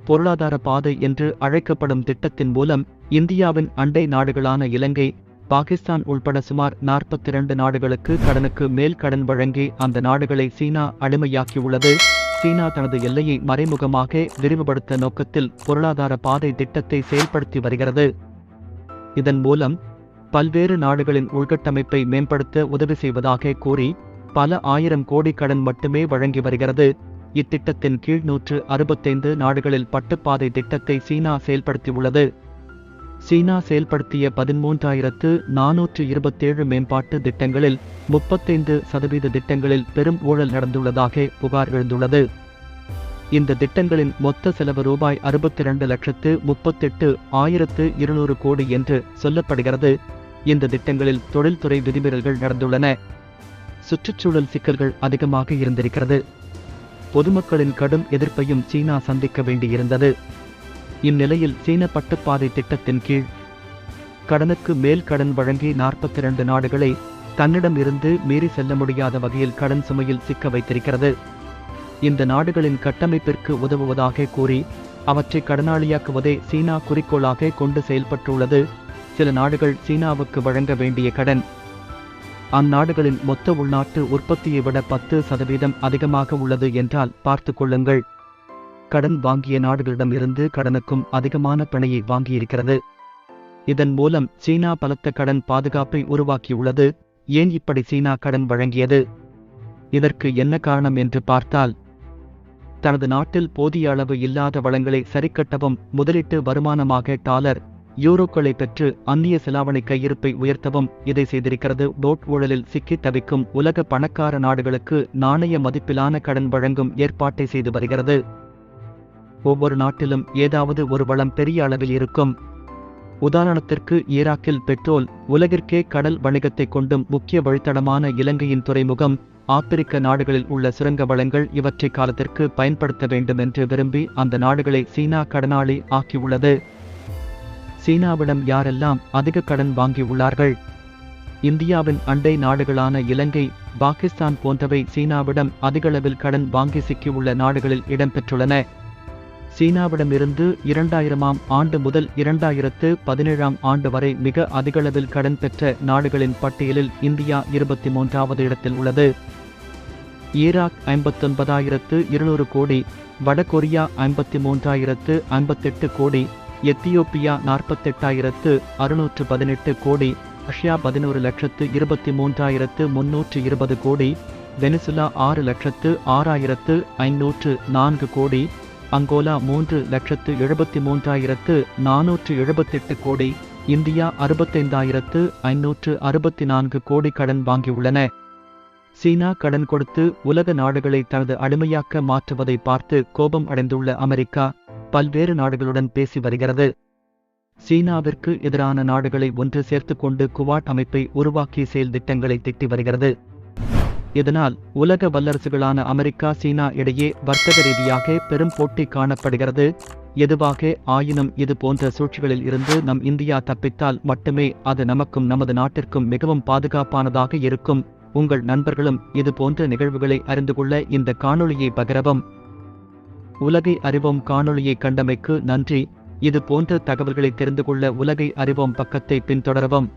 பொருளாதார பாதை என்று அழைக்கப்படும் திட்டத்தின் மூலம் இந்தியாவின் அண்டை நாடுகளான இலங்கை, பாகிஸ்தான் உள்பட சுமார் 42 நாடுகளுக்கு கடனுக்கு மேல் கடன் வழங்கி அந்த நாடுகளை சீனா அடிமையாக்கியுள்ளது. சீனா தனது எல்லையை மறைமுகமாக விரிவுபடுத்த நோக்கத்தில் பொருளாதார பாதை திட்டத்தை செயல்படுத்தி வருகிறது. இதன் மூலம் பல்வேறு நாடுகளின் உள்கட்டமைப்பை மேம்படுத்த உதவி செய்வதாக கூறி பல ஆயிரம் கோடி கடன் மட்டுமே வழங்கி வருகிறது. இத்திட்டத்தின் கீழ் 165 நாடுகளில் பட்டுப்பாதை திட்டத்தை சீனா செயல்படுத்தியுள்ளது. சீனா செயல்படுத்திய 13,427 மேம்பாட்டு திட்டங்களில் 35% திட்டங்களில் பெரும் ஊழல் நடந்துள்ளதாக புகார் எழுந்துள்ளது. இந்த திட்டங்களின் மொத்த செலவு ரூபாய் 62,38,200 கோடி என்று சொல்லப்படுகிறது. இந்த திட்டங்களில் தொழில்துறை விதிமீறல்கள் நடந்துள்ளன. சுற்றுச்சூழல் சிக்கல்கள் அதிகமாக இருந்திருக்கிறது. பொதுமக்களின் கடும் எதிர்ப்பையும் சீனா சந்திக்க வேண்டியிருந்தது. இந்நிலையில் சீன பட்டுப்பாதை திட்டத்தின் கீழ் கடனுக்கு மேல் கடன் வழங்கி 42 நாடுகளை தன்னிடம் இருந்து மீறி செல்ல முடியாத வகையில் கடன் சுமையில் சிக்க வைத்திருக்கிறது. இந்த நாடுகளின் கட்டமைப்பிற்கு உதவுவதாக கூறி அவற்றை கடனாளியாக்குவதே சீனா குறிக்கோளாக கொண்டு செயல்பட்டுள்ளது. சில நாடுகள் சீனாவுக்கு வழங்க வேண்டிய கடன் அந்நாடுகளின் மொத்த உள்நாட்டு உற்பத்தியை விட 10% அதிகமாக உள்ளது என்றால் பார்த்து கொள்ளுங்கள். கடன் வாங்கிய நாடுகளிடம் இருந்து கடனுக்கும் அதிகமான பிணையை வாங்கியிருக்கிறது. இதன் மூலம் சீனா பலத்த கடன் பாதுகாப்பை உருவாக்கியுள்ளது. ஏன் இப்படி சீனா கடன் வழங்கியது? இதற்கு என்ன காரணம் என்று பார்த்தால், தனது நாட்டில் போதிய அளவு இல்லாத வளங்களை சரிக்கட்டவும், முதலீட்டு வருமானமாக டாலர், யூரோக்களை பெற்று அந்நிய செலாவணி கையிருப்பை உயர்த்தவும் இதை செய்திருக்கிறது. நோட் ஊழலில் சிக்கி தவிக்கும் உலக பணக்கார நாடுகளுக்கு நாணய மதிப்பிலான கடன் வழங்கும் ஏற்பாட்டை செய்து வருகிறது. ஒவ்வொரு நாட்டிலும் ஏதாவது ஒரு வளம் பெரிய அளவில் இருக்கும். உதாரணத்திற்கு ஈராக்கில் பெட்ரோல், உலகிற்கே கடல் வணிகத்தை கொண்டும் முக்கிய வழித்தடமான இலங்கையின் துறைமுகம், ஆப்பிரிக்க நாடுகளில் உள்ள சுரங்க வளங்கள் இவற்றை காலத்திற்கு பயன்படுத்த வேண்டும் என்று விரும்பி அந்த நாடுகளை சீனா கடனாளி ஆக்கியுள்ளது. சீனாவிடம் யாரெல்லாம் அதிக கடன் வாங்கியுள்ளார்கள்? இந்தியாவின் அண்டை நாடுகளான இலங்கை, பாகிஸ்தான் போன்றவை சீனாவிடம் அதிகளவில் கடன் வாங்கி சிக்கியுள்ள நாடுகளில் இடம்பெற்றுள்ளன. சீனாவிடமிருந்து 2000ஆம் ஆண்டு முதல் 2017ஆம் ஆண்டு வரை மிக அதிகளவில் கடன் பெற்ற நாடுகளின் பட்டியலில் இந்தியா 23வது இடத்தில் உள்ளது. ஈராக் 59,200 கோடி, வடகொரியா 53,058 கோடி, எத்தியோப்பியா 48,618 கோடி, ரஷ்யா 11,23,320 கோடி, வெனிசுலா 6,06,504 கோடி, அங்கோலா 3,73,478 கோடி, இந்தியா 65,564 கோடி கடன் வாங்கியுள்ளன. சீனா கடன் கொடுத்து உலக நாடுகளை தனது அடிமையாக்க மாற்றுவதை பார்த்து கோபம் அடைந்துள்ள அமெரிக்கா பல்வேறு நாடுகளுடன் பேசி வருகிறது. சீனாவிற்கு எதிரான நாடுகளை ஒன்று சேர்த்து கொண்டு குவாட் அமைப்பை உருவாக்கி செயல் திட்டங்களை திட்டி வருகிறது. இதனால் உலக வல்லரசுகளான அமெரிக்கா, சீனா இடையே வர்த்தக ரீதியாக பெரும் போட்டி காணப்படுகிறது. எதுவாக ஆயினும் இது போன்ற சூழ்ச்சிகளில் இருந்து நம் இந்தியா தப்பித்தால் மட்டுமே அது நமக்கும் நமது நாட்டிற்கும் மிகவும் பாதுகாப்பானதாக இருக்கும். உங்கள் நண்பர்களும் இது போன்ற நிகழ்வுகளை அறிந்து கொள்ள இந்த காணொளியை பகிரவும். உலகை அறிவோம் காணொளியை கண்டமைக்கு நன்றி. இது போன்ற தகவல்களை தெரிந்து கொள்ள உலகை அறிவோம் பக்கத்தை பின்தொடரவும்.